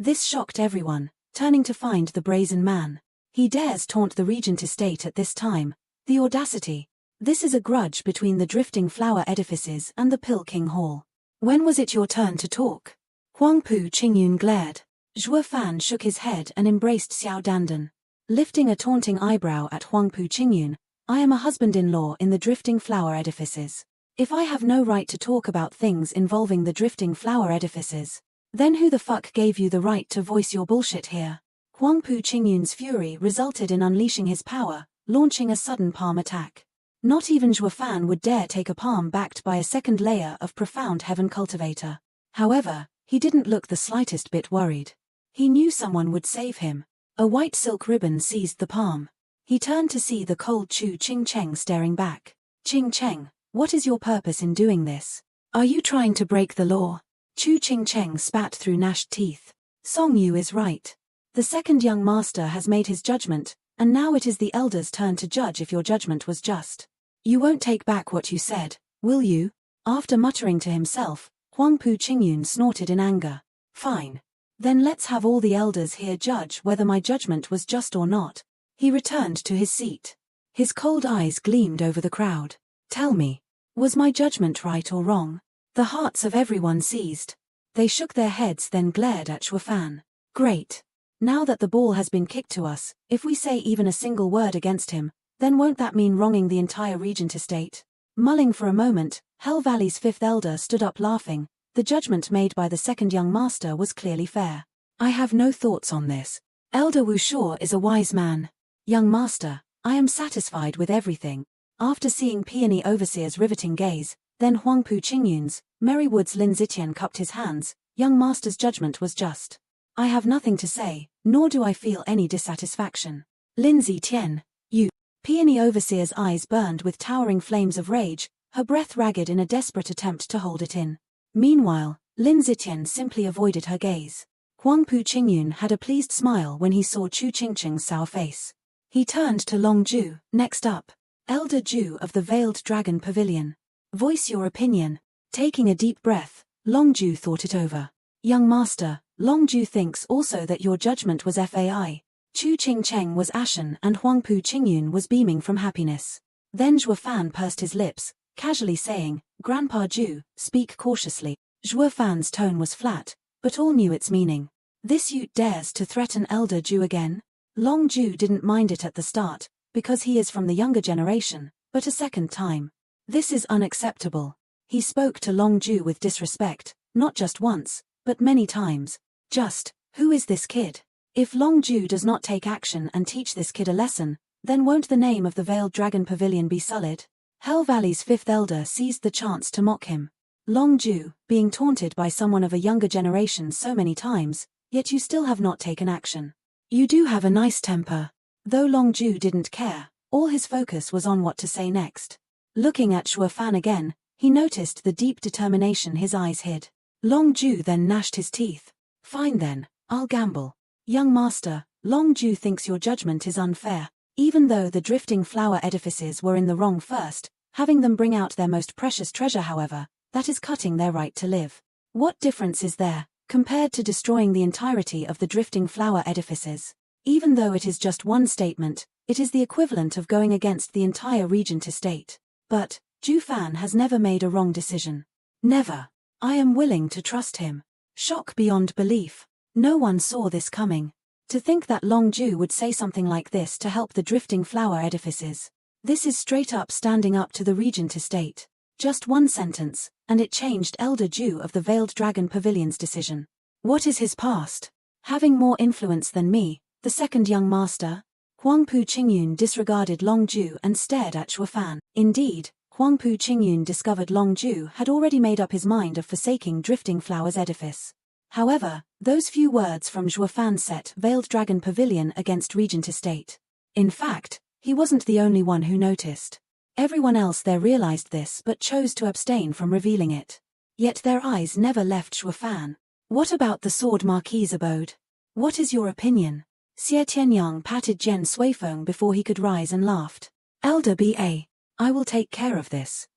This shocked everyone, turning to find the brazen man. He dares taunt the regent estate at this time. The audacity. This is a grudge between the drifting flower edifices and the Pill King Hall. When was it your turn to talk? Huangpu Qingyun glared. Zhuo Fan shook his head and embraced Xiao Dandan. Lifting a taunting eyebrow at Huangpu Qingyun, I am a husband-in-law in the drifting flower edifices. If I have no right to talk about things involving the drifting flower edifices, then who the fuck gave you the right to voice your bullshit here? Huangpu Qingyun's fury resulted in unleashing his power, launching a sudden palm attack. Not even Zhuo Fan would dare take a palm backed by a second layer of profound heaven cultivator. However, he didn't look the slightest bit worried. He knew someone would save him. A white silk ribbon seized the palm. He turned to see the cold Chu Qingcheng staring back. Qingcheng, what is your purpose in doing this? Are you trying to break the law? Chu Qingcheng spat through gnashed teeth. Song Yu is right. The second young master has made his judgment, and now it is the elder's turn to judge if your judgment was just. You won't take back what you said, will you? After muttering to himself, Huangpu Qingyun snorted in anger. Fine. Then let's have all the elders here judge whether my judgment was just or not. He returned to his seat. His cold eyes gleamed over the crowd. Tell me, was my judgment right or wrong? The hearts of everyone seized. They shook their heads then glared at Zhuo Fan. Great. Now that the ball has been kicked to us, if we say even a single word against him, then won't that mean wronging the entire regent estate? Mulling for a moment, Hell Valley's fifth elder stood up laughing. The judgment made by the second young master was clearly fair. I have no thoughts on this. Elder Wu Shuo is a wise man. Young master, I am satisfied with everything. After seeing Peony Overseer's riveting gaze, then Huangpu Qingyun's, Merrywood's Lin Zitian cupped his hands. Young master's judgment was just. I have nothing to say, nor do I feel any dissatisfaction. Lin Zitian, you. Peony Overseer's eyes burned with towering flames of rage, her breath ragged in a desperate attempt to hold it in. Meanwhile, Lin Zitian simply avoided her gaze. Huangpu Qingyun had a pleased smile when he saw Chu Qingcheng's sour face. He turned to Long Ju. Next up, Elder Ju of the Veiled Dragon Pavilion. Voice your opinion. Taking a deep breath, Long Ju thought it over. Young master, Long Ju thinks also that your judgment was FAI. Chu Qingcheng was ashen and Huangpu Qingyun was beaming from happiness. Then Zhuo Fan pursed his lips, casually saying, Grandpa Ju, speak cautiously. Zhuo Fan's tone was flat, but all knew its meaning. This youth dares to threaten Elder Ju again? Long Ju didn't mind it at the start, because he is from the younger generation, but a second time. This is unacceptable. He spoke to Long Ju with disrespect, not just once, but many times. Just, who is this kid? If Long Ju does not take action and teach this kid a lesson, then won't the name of the Veiled Dragon Pavilion be sullied? Hell Valley's fifth elder seized the chance to mock him. Long Ju, being taunted by someone of a younger generation so many times, yet you still have not taken action. You do have a nice temper. Though Long Ju didn't care, all his focus was on what to say next. Looking at Zhuo Fan again, he noticed the deep determination his eyes hid. Long Ju then gnashed his teeth. Fine then, I'll gamble. Young master, Long Ju thinks your judgment is unfair. Even though the drifting flower edifices were in the wrong first, having them bring out their most precious treasure however, that is cutting their right to live. What difference is there, compared to destroying the entirety of the drifting flower edifices? Even though it is just one statement, it is the equivalent of going against the entire regent estate. But, Zhu Fan has never made a wrong decision. Never. I am willing to trust him. Shock beyond belief. No one saw this coming. To think that Long Ju would say something like this to help the drifting flower edifices. This is straight up standing up to the regent estate. Just one sentence, and it changed Elder Ju of the Veiled Dragon Pavilion's decision. What is his past? Having more influence than me, the second young master? Huangpu Qingyun disregarded Long Ju and stared at Zhuo Fan. Indeed, Huangpu Qingyun discovered Long Ju had already made up his mind of forsaking Drifting Flower's edifice. However, those few words from Zhuo Fan set Veiled Dragon Pavilion against Regent Estate. In fact, he wasn't the only one who noticed. Everyone else there realized this but chose to abstain from revealing it. Yet their eyes never left Zhuo Fan. What about the Sword Marquis's abode? What is your opinion? Xie Tianyang patted Jian Suifeng before he could rise and laughed. Elder B.A., I will take care of this.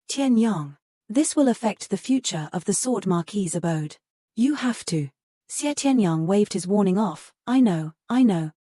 Tianyang. This will affect the future of the Sword Marquis's abode. You have to. Xie Tianyang waved his warning off. I know,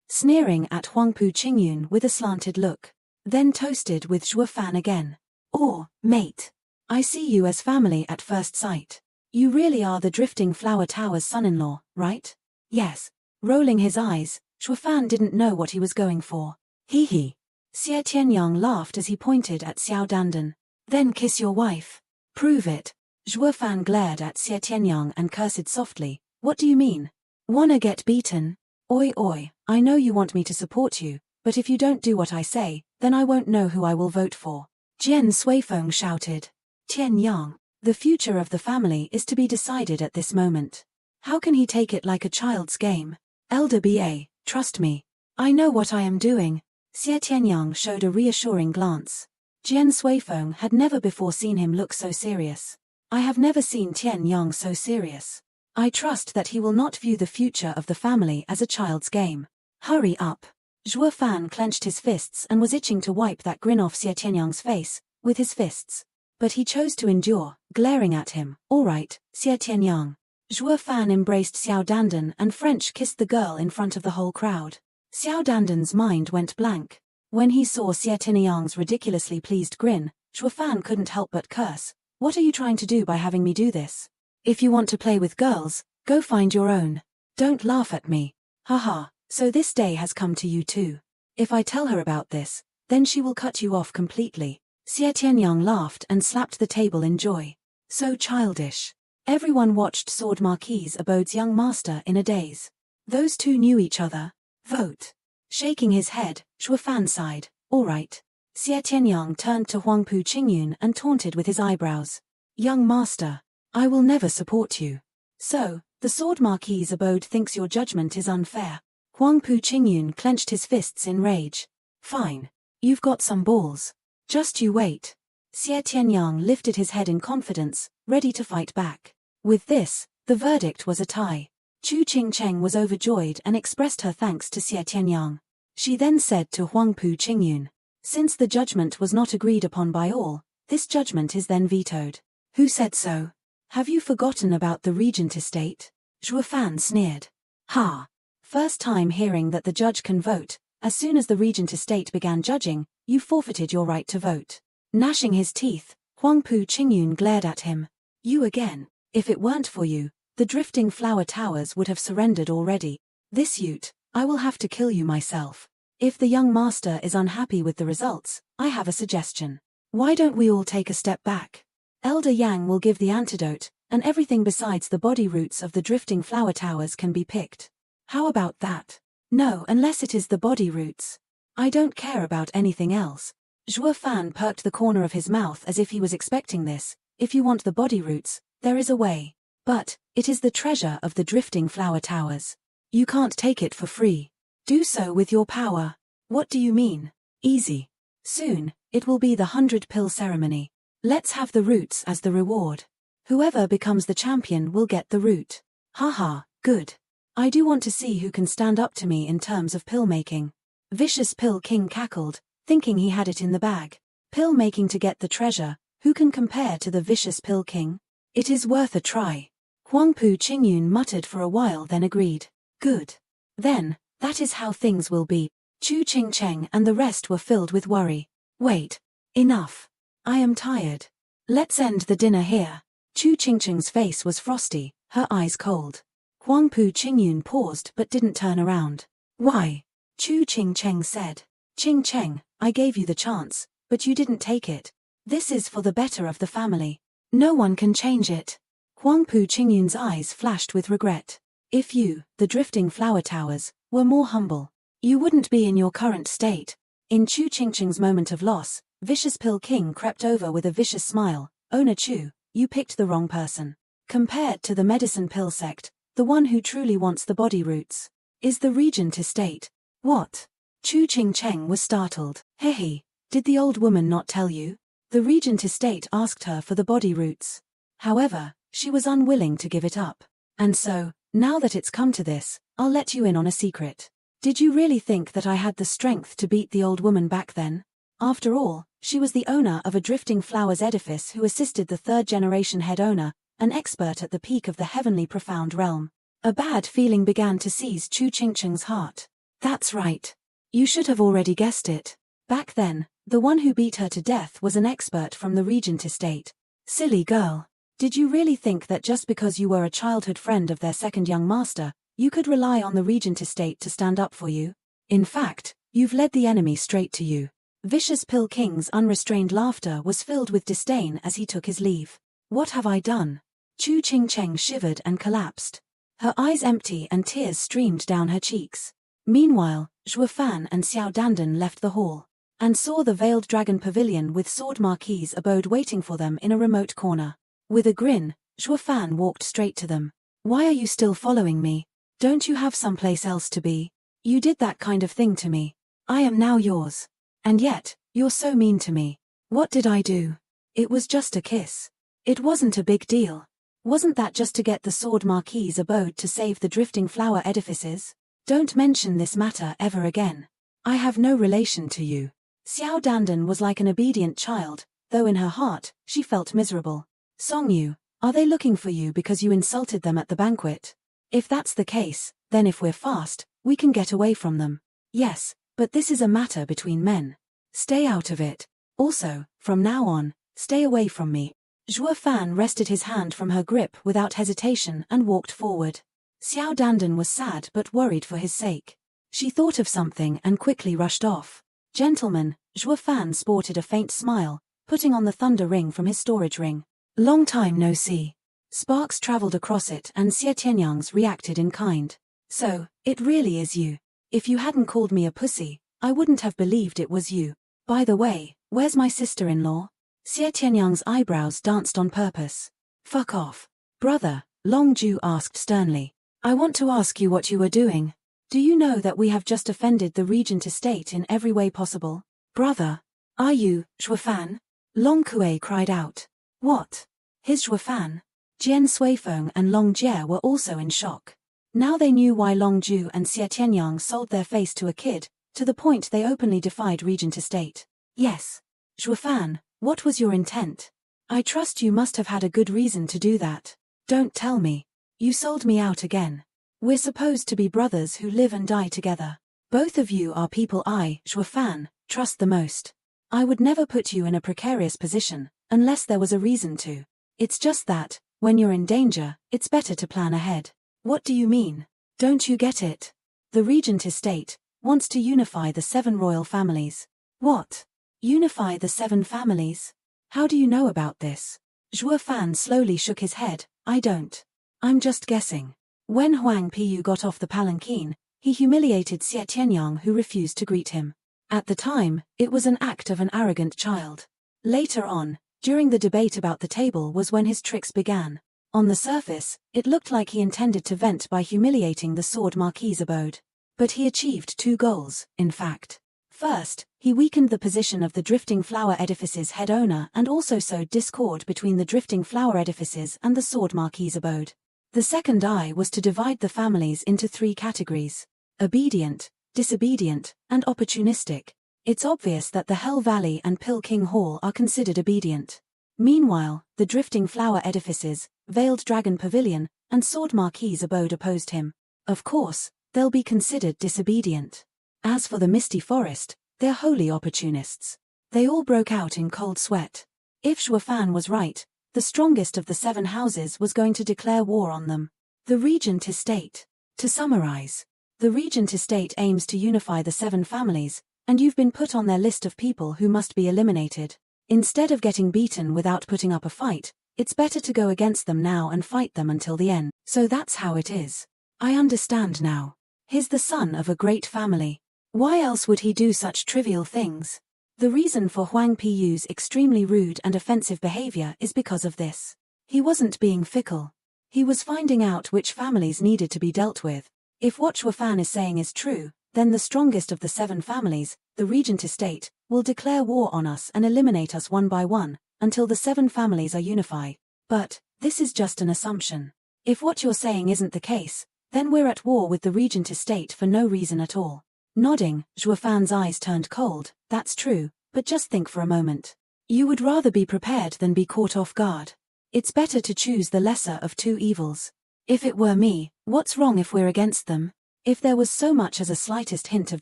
sneering at Huangpu Qingyun with a slanted look. Then toasted with Zhuo Fan again. Or, mate. I see you as family at first sight. You really are the Drifting Flower Tower's son-in-law, right? Yes. Rolling his eyes, Zhuo Fan didn't know what he was going for. Hee hee. Xie Tianyang laughed as he pointed at Xiao Dandan. Then kiss your wife. Prove it. Zhuo Fan glared at Xie Tianyang and cursed softly. What do you mean? Wanna get beaten? Oi oi, I know you want me to support you, but if you don't do what I say, then I won't know who I will vote for. Jian Suifeng shouted. Tianyang, the future of the family is to be decided at this moment. How can he take it like a child's game? Elder BA, trust me. I know what I am doing. Xie Tianyang showed a reassuring glance. Jian Suifeng had never before seen him look so serious. I have never seen Tianyang so serious. I trust that he will not view the future of the family as a child's game. Hurry up. Zhuo Fan clenched his fists and was itching to wipe that grin off Xie Tianyang's face with his fists. But he chose to endure, glaring at him. All right, Xie Tianyang. Zhuo Fan embraced Xiao Dandan and French kissed the girl in front of the whole crowd. Xiao Dandan's mind went blank. When he saw Xie Tianyang's ridiculously pleased grin, Zhuo Fan couldn't help but curse. What are you trying to do by having me do this? If you want to play with girls, go find your own. Don't laugh at me. Haha, so this day has come to you too. If I tell her about this, then she will cut you off completely. Xie Tianyang laughed and slapped the table in joy. So childish. Everyone watched Sword Marquise Abode's young master in a daze. Those two knew each other. Vote. Shaking his head, Zhuo Fan sighed. All right. Xie Tianyang turned to Huangpu Qingyun and taunted with his eyebrows. Young master. I will never support you. So, the Sword Marquise Abode thinks your judgment is unfair. Huangpu Qingyun clenched his fists in rage. Fine. You've got some balls. Just you wait. Xie Tianyang lifted his head in confidence, ready to fight back. With this, the verdict was a tie. Chu Qingcheng was overjoyed and expressed her thanks to Xie Tianyang. She then said to Huangpu Qingyun, since the judgment was not agreed upon by all, this judgment is then vetoed. Who said so? Have you forgotten about the Regent estate? Zhuo Fan sneered. Ha! First time hearing that the judge can vote. As soon as the Regent estate began judging, you forfeited your right to vote. Gnashing his teeth, Huangpu Qingyun glared at him. You again. If it weren't for you, the Drifting Flower Towers would have surrendered already. This Ute, I will have to kill you myself. If the young master is unhappy with the results, I have a suggestion. Why don't we all take a step back? Elder Yang will give the antidote, and everything besides the body roots of the Drifting Flower Towers can be picked. How about that? No, unless it is the body roots. I don't care about anything else. Zhuo Fan perked the corner of his mouth as if he was expecting this. If you want the body roots, there is a way. But, it is the treasure of the Drifting Flower Towers. You can't take it for free. Do so with your power. What do you mean? Easy. Soon, it will be the 100-pill ceremony. Let's have the roots as the reward. Whoever becomes the champion will get the root. Haha, good. I do want to see who can stand up to me in terms of pill making. Vicious Pill King cackled, thinking he had it in the bag. Pill making to get the treasure, who can compare to the Vicious Pill King? It is worth a try. Huangpu Qingyun muttered for a while then agreed. Good. Then, that is how things will be. Chu Qingcheng and the rest were filled with worry. Wait. Enough. I am tired. Let's end the dinner here. Chu Qingcheng's face was frosty, her eyes cold. Huangpu Qingyun paused but didn't turn around. Why? Chu Qingcheng said. Qingcheng, I gave you the chance, but you didn't take it. This is for the better of the family. No one can change it. Huangpu Qingyun's eyes flashed with regret. If you, the Drifting Flower Towers, were more humble, you wouldn't be in your current state. In Chu Qingcheng's moment of loss, Vicious Pill King crept over with a vicious smile. Owner Chu, you picked the wrong person. Compared to the Medicine Pill sect, the one who truly wants the body roots is the Regent estate. What? Chu Qingcheng was startled. Hehe, did the old woman not tell you? The Regent estate asked her for the body roots. However, she was unwilling to give it up. And so, now that it's come to this, I'll let you in on a secret. Did you really think that I had the strength to beat the old woman back then? After all, she was the owner of a Drifting Flowers edifice who assisted the third-generation head owner, an expert at the peak of the heavenly profound realm. A bad feeling began to seize Chu Qingcheng's heart. That's right. You should have already guessed it. Back then, the one who beat her to death was an expert from the Regent estate. Silly girl. Did you really think that just because you were a childhood friend of their second young master, you could rely on the Regent estate to stand up for you? In fact, you've led the enemy straight to you. Vicious Pill King's unrestrained laughter was filled with disdain as he took his leave. What have I done? Chu Qingcheng shivered and collapsed. Her eyes empty and tears streamed down her cheeks. Meanwhile, Zhuo Fan and Xiao Dandan left the hall, and saw the Veiled Dragon Pavilion with Sword Marquis's abode waiting for them in a remote corner. With a grin, Zhuo Fan walked straight to them. Why are you still following me? Don't you have someplace else to be? You did that kind of thing to me. I am now yours. And yet, you're so mean to me. What did I do? It was just a kiss. It wasn't a big deal. Wasn't that just to get the Sword Marquis's abode to save the drifting flower edifices? Don't mention this matter ever again. I have no relation to you. Xiao Dandan was like an obedient child, though in her heart, she felt miserable. Song Yu, are they looking for you because you insulted them at the banquet? If that's the case, then if we're fast, we can get away from them. Yes, but this is a matter between men. Stay out of it. Also, from now on, stay away from me. Zhuo Fan wrested his hand from her grip without hesitation and walked forward. Xiao Dandan was sad but worried for his sake. She thought of something and quickly rushed off. Gentlemen, Zhuo Fan sported a faint smile, putting on the thunder ring from his storage ring. Long time no see. Sparks traveled across it and Xie Tianyang's reacted in kind. So, it really is you. If you hadn't called me a pussy, I wouldn't have believed it was you. By the way, where's my sister-in-law? Xie Tianyang's eyebrows danced on purpose. Fuck off. Brother, Long Ju asked sternly. I want to ask you what you were doing. Do you know that we have just offended the Regent estate in every way possible? Brother. Are you, Zhuo Fan? Long Kuei cried out. What? His Zhuo Fan? Jian Suifeng and Long Jie were also in shock. Now they knew why Long Ju and Xie Tianyang sold their face to a kid, to the point they openly defied Regent estate. Yes. Zhuo Fan, what was your intent? I trust you must have had a good reason to do that. Don't tell me. You sold me out again. We're supposed to be brothers who live and die together. Both of you are people I, Zhuo Fan, trust the most. I would never put you in a precarious position, unless there was a reason to. It's just that, when you're in danger, it's better to plan ahead. What do you mean? Don't you get it? The Regent estate wants to unify the 7 royal families. What? Unify the 7 families? How do you know about this? Zhuo Fan slowly shook his head. I don't. I'm just guessing. When Huang Piyu got off the palanquin, he humiliated Xie Tianyang who refused to greet him. At the time, it was an act of an arrogant child. Later on, during the debate about the table was when his tricks began. On the surface, it looked like he intended to vent by humiliating the Sword Marquis's abode. But he achieved 2 goals, in fact. First, he weakened the position of the Drifting Flower Edifice's head owner and also sowed discord between the Drifting Flower Edifices and the Sword Marquis's abode. The second eye was to divide the families into 3 categories: obedient, disobedient, and opportunistic. It's obvious that the Hell Valley and Pill King Hall are considered obedient. Meanwhile, the Drifting Flower Edifices, Veiled Dragon Pavilion, and Sword Marquis's abode opposed him. Of course, they'll be considered disobedient. As for the Misty Forest, they're wholly opportunists. They all broke out in cold sweat. If Zhuo Fan was right, the strongest of the 7 houses was going to declare war on them. The Regent estate. To summarize, the Regent estate aims to unify the 7 families, and you've been put on their list of people who must be eliminated. Instead of getting beaten without putting up a fight, it's better to go against them now and fight them until the end. So that's how it is. I understand now. He's the son of a great family. Why else would he do such trivial things? The reason for Huang Piyu's extremely rude and offensive behavior is because of this. He wasn't being fickle. He was finding out which families needed to be dealt with. If what Zhuo Fan is saying is true, then the strongest of the 7 families, the Regent estate, will declare war on us and eliminate us one by one, until the 7 families are unified. But, this is just an assumption. If what you're saying isn't the case, then we're at war with the Regent estate for no reason at all. Nodding, Zhuo Fan's eyes turned cold. That's true, but just think for a moment. You would rather be prepared than be caught off guard. It's better to choose the lesser of 2 evils. If it were me, what's wrong if we're against them? If there was so much as a slightest hint of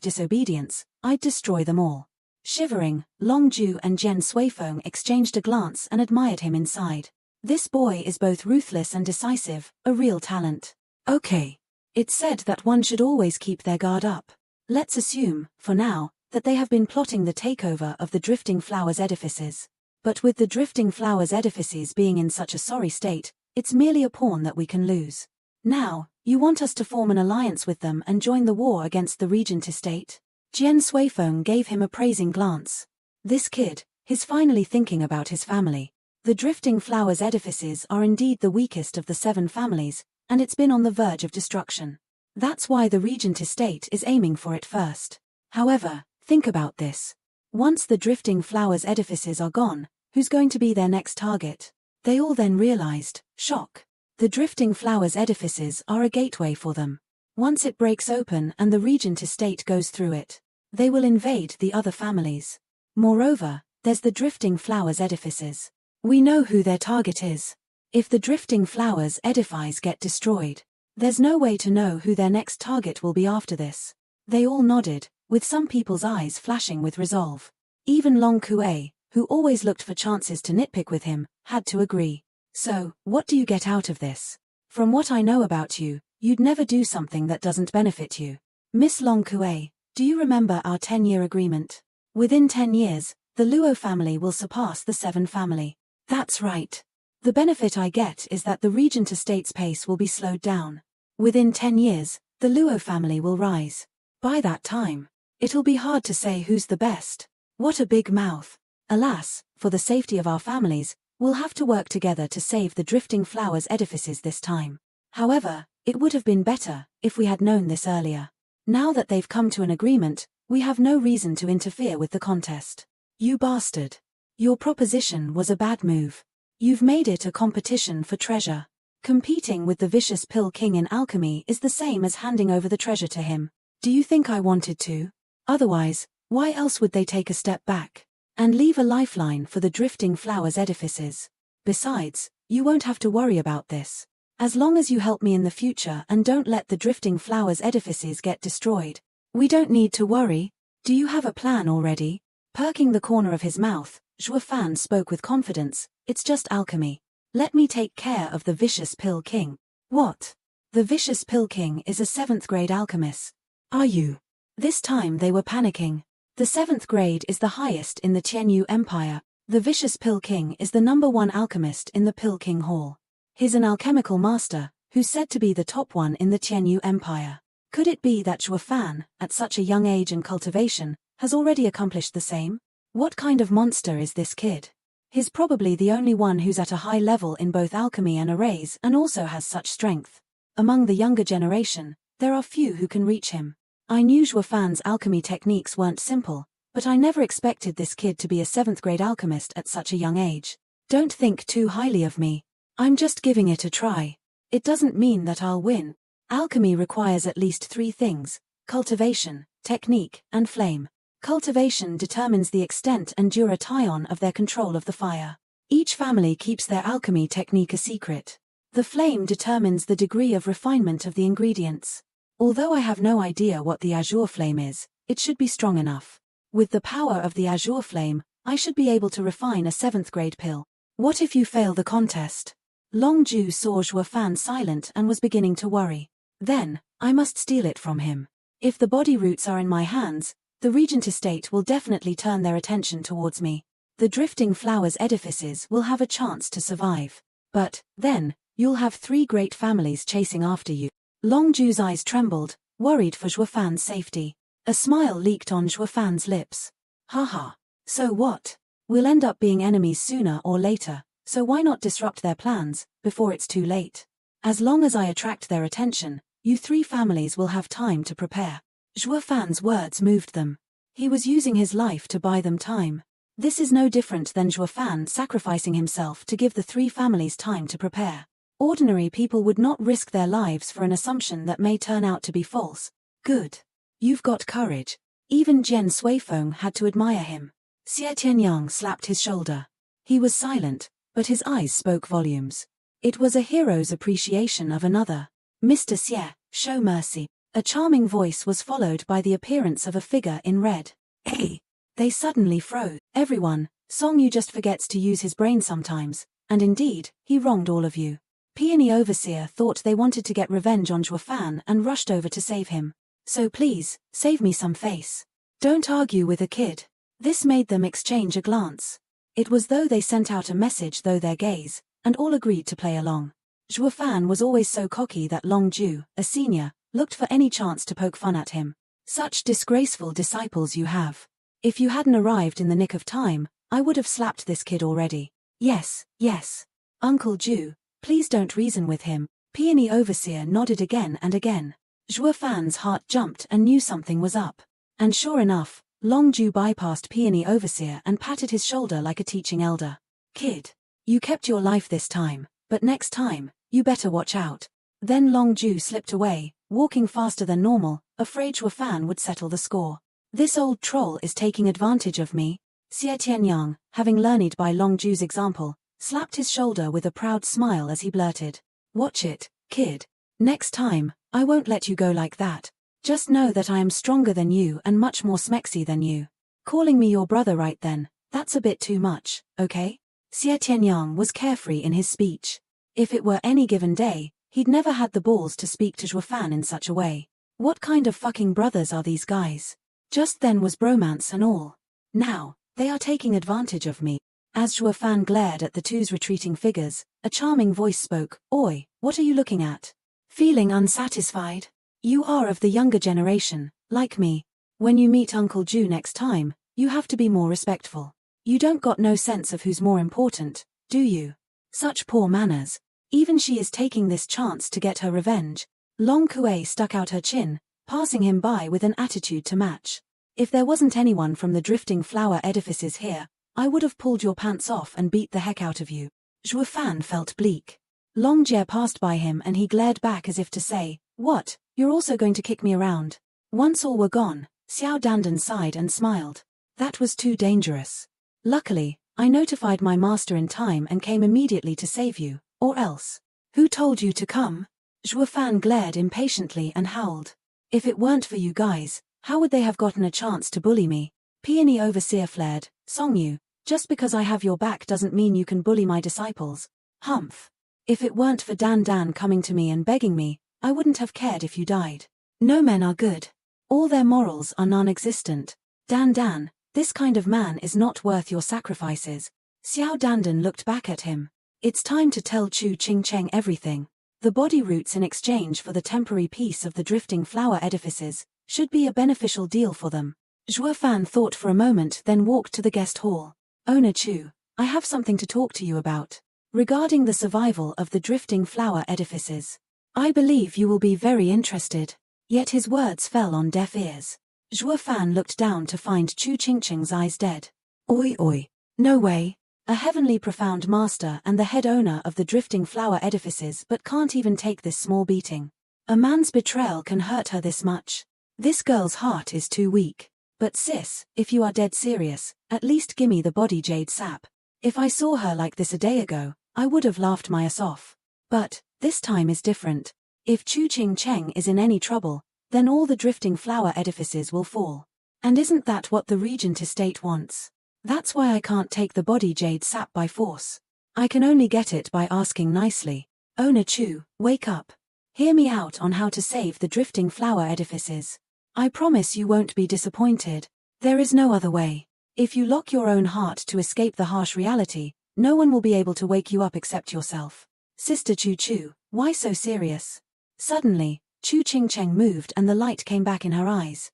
disobedience, I'd destroy them all. Shivering, Long Ju and Jen Suifeng exchanged a glance and admired him inside. This boy is both ruthless and decisive, a real talent. Okay. It's said that one should always keep their guard up. Let's assume, for now, that they have been plotting the takeover of the Drifting Flowers edifices. But with the Drifting Flowers edifices being in such a sorry state, it's merely a pawn that we can lose. Now, you want us to form an alliance with them and join the war against the Regent estate? Jian Suifeng gave him a praising glance. This kid, he's finally thinking about his family. The Drifting Flowers edifices are indeed the weakest of the 7 families, and it's been on the verge of destruction. That's why the Regent estate is aiming for it first. However, think about this. Once the Drifting Flowers edifices are gone, who's going to be their next target? They all then realized, shock. The Drifting Flowers edifices are a gateway for them. Once it breaks open and the Regent estate goes through it, they will invade the other families. Moreover, there's the Drifting Flowers edifices. We know who their target is. If the Drifting Flowers edifices get destroyed, there's no way to know who their next target will be after this. They all nodded, with some people's eyes flashing with resolve. Even Long Kuei, who always looked for chances to nitpick with him, had to agree. So, what do you get out of this? From what I know about you, you'd never do something that doesn't benefit you. Miss Long Kuei, do you remember our 10-year agreement? Within 10 years, the Luo family will surpass the 7 family. That's right. The benefit I get is that the Regent estate's pace will be slowed down. Within 10 years, the Luo family will rise. By that time, it'll be hard to say who's the best. What a big mouth. Alas, for the safety of our families, we'll have to work together to save the Drifting Flowers edifices this time. However, it would have been better if we had known this earlier. Now that they've come to an agreement, we have no reason to interfere with the contest. You bastard. Your proposition was a bad move. You've made it a competition for treasure. Competing with the vicious Pill King in alchemy is the same as handing over the treasure to him. Do you think I wanted to? Otherwise, why else would they take a step back and leave a lifeline for the Drifting Flowers edifices? Besides, you won't have to worry about this. As long as you help me in the future and don't let the Drifting Flowers edifices get destroyed, we don't need to worry. Do you have a plan already? Perking the corner of his mouth, Zhuo Fan spoke with confidence. It's just alchemy. Let me take care of the vicious Pill King. What? The vicious Pill King is a 7th grade alchemist. Are you? This time they were panicking. The 7th grade is the highest in the Qianyu Empire. The vicious Pill King is the #1 alchemist in the Pill King Hall. He's an alchemical master, who's said to be the top one in the Qianyu Empire. Could it be that Zhuo Fan, at such a young age and cultivation, has already accomplished the same? What kind of monster is this kid? He's probably the only one who's at a high level in both alchemy and arrays and also has such strength. Among the younger generation, there are few who can reach him. I knew Zhuo Fan's alchemy techniques weren't simple, but I never expected this kid to be a 7th grade alchemist at such a young age. Don't think too highly of me. I'm just giving it a try. It doesn't mean that I'll win. Alchemy requires at least 3 things: cultivation, technique, and flame. Cultivation determines the extent and duration of their control of the fire. Each family keeps their alchemy technique a secret. The flame determines the degree of refinement of the ingredients. Although I have no idea what the azure flame is, it should be strong enough. With the power of the azure flame, I should be able to refine a 7th grade pill. What if you fail the contest? Long Ju saw Zhuo Fan silent and was beginning to worry. Then, I must steal it from him. If the body roots are in my hands, the Regent estate will definitely turn their attention towards me. The Drifting Flowers edifices will have a chance to survive. But, then, you'll have 3 great families chasing after you. Long Ju's eyes trembled, worried for Zhuo Fan's safety. A smile leaked on Zhuo Fan's lips. Haha. So what? We'll end up being enemies sooner or later, so why not disrupt their plans, before it's too late? As long as I attract their attention, you 3 families will have time to prepare. Zhuo Fan's words moved them. He was using his life to buy them time. This is no different than Zhuo Fan sacrificing himself to give the 3 families time to prepare. Ordinary people would not risk their lives for an assumption that may turn out to be false. Good. You've got courage. Even Jian Suifeng had to admire him. Xie Tianyang slapped his shoulder. He was silent, but his eyes spoke volumes. It was a hero's appreciation of another. Mr. Xie, show mercy. A charming voice was followed by the appearance of a figure in red. Hey! They suddenly froze. Everyone, Song Yu just forgets to use his brain sometimes, and indeed, he wronged all of you. Peony Overseer thought they wanted to get revenge on Zhuofan and rushed over to save him. So please, save me some face. Don't argue with a kid. This made them exchange a glance. It was though they sent out a message though their gaze, and all agreed to play along. Zhuofan was always so cocky that Long Ju, a senior, looked for any chance to poke fun at him. Such disgraceful disciples you have. If you hadn't arrived in the nick of time, I would have slapped this kid already. Yes, yes. Uncle Ju, please don't reason with him. Peony Overseer nodded again and again. Zhuofan's heart jumped and knew something was up. And sure enough, Long Ju bypassed Peony Overseer and patted his shoulder like a teaching elder. Kid, you kept your life this time, but next time, you better watch out. Then Long Ju slipped away, walking faster than normal, afraid Zhuofan would settle the score. This old troll is taking advantage of me. Xie Tianyang, having learned by Long Ju's example, slapped his shoulder with a proud smile as he blurted. Watch it, kid. Next time, I won't let you go like that. Just know that I am stronger than you and much more smexy than you. Calling me your brother right then, that's a bit too much, okay? Xie Tianyang was carefree in his speech. If it were any given day, he'd never had the balls to speak to Zhuofan in such a way. What kind of fucking brothers are these guys? Just then was bromance and all. Now, they are taking advantage of me. As Zhuofan glared at the two's retreating figures, a charming voice spoke. Oi, what are you looking at? Feeling unsatisfied? You are of the younger generation, like me. When you meet Uncle Ju next time, you have to be more respectful. You don't got no sense of who's more important, do you? Such poor manners. Even she is taking this chance to get her revenge. Long Kuei stuck out her chin, passing him by with an attitude to match. If there wasn't anyone from the drifting flower edifices here, I would have pulled your pants off and beat the heck out of you. Zhuofan felt bleak. Long Jie passed by him and he glared back as if to say, what, you're also going to kick me around? Once all were gone, Xiao Dandan sighed and smiled. That was too dangerous. Luckily, I notified my master in time and came immediately to save you, or else. Who told you to come? Zhuofan glared impatiently and howled. If it weren't for you guys, how would they have gotten a chance to bully me? Peony Overseer flared. Song Yu, just because I have your back doesn't mean you can bully my disciples. Humph. If it weren't for Dan Dan coming to me and begging me, I wouldn't have cared if you died. No men are good. All their morals are non-existent. Dan Dan, this kind of man is not worth your sacrifices. Xiao Dandan looked back at him. It's time to tell Chu Ching Cheng everything. The body roots in exchange for the temporary peace of the drifting flower edifices should be a beneficial deal for them. Zhuofan thought for a moment then walked to the guest hall. Owner Chu, I have something to talk to you about. Regarding the survival of the drifting flower edifices. I believe you will be very interested. Yet his words fell on deaf ears. Zhuofan looked down to find Chu Qingqing's eyes dead. Oi oi. No way. A heavenly profound master and the head owner of the drifting flower edifices but can't even take this small beating. A man's betrayal can hurt her this much. This girl's heart is too weak. But sis, if you are dead serious, at least gimme the body jade sap. If I saw her like this a day ago, I would have laughed my ass off. But, this time is different. If Chu Ching Cheng is in any trouble, then all the drifting flower edifices will fall. And isn't that what the Regent Estate wants? That's why I can't take the body jade sap by force. I can only get it by asking nicely. Owner Chu, wake up. Hear me out on how to save the drifting flower edifices. I promise you won't be disappointed. There is no other way. If you lock your own heart to escape the harsh reality, no one will be able to wake you up except yourself. Sister Chu Chu, why so serious? Suddenly, Chu Ching Cheng moved and the light came back in her eyes.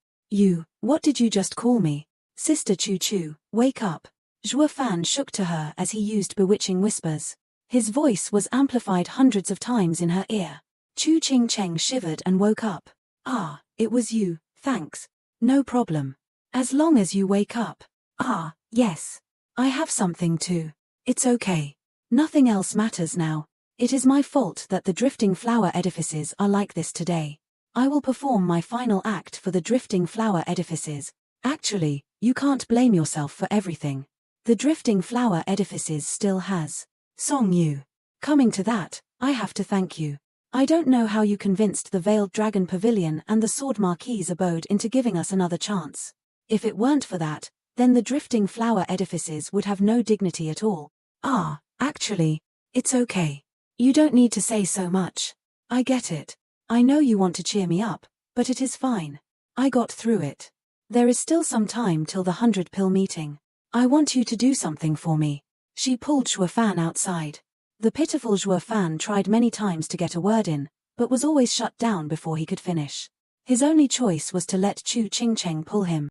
What did you just call me? Sister Chu Chu, wake up. Zhuofan shook to her as he used bewitching whispers. His voice was amplified hundreds of times in her ear. Chu Ching Cheng shivered and woke up. Ah, it was you, thanks. No problem. As long as you wake up. Ah, yes. I have something too. It's okay. Nothing else matters now. It is my fault that the drifting flower edifices are like this today. I will perform my final act for the drifting flower edifices. Actually, you can't blame yourself for everything. The drifting flower edifices still has Song Yu. Coming to that, I have to thank you. I don't know how you convinced the Veiled Dragon Pavilion and the Sword Marquis Abode into giving us another chance. If it weren't for that, then the drifting flower edifices would have no dignity at all. Ah, actually, it's okay. You don't need to say so much. I get it. I know you want to cheer me up, but it is fine. I got through it. There is still some time till the 100-pill meeting. I want you to do something for me. She pulled Zhuo Fan outside. The pitiful Zhuo Fan tried many times to get a word in, but was always shut down before he could finish. His only choice was to let Chu Qingcheng pull him.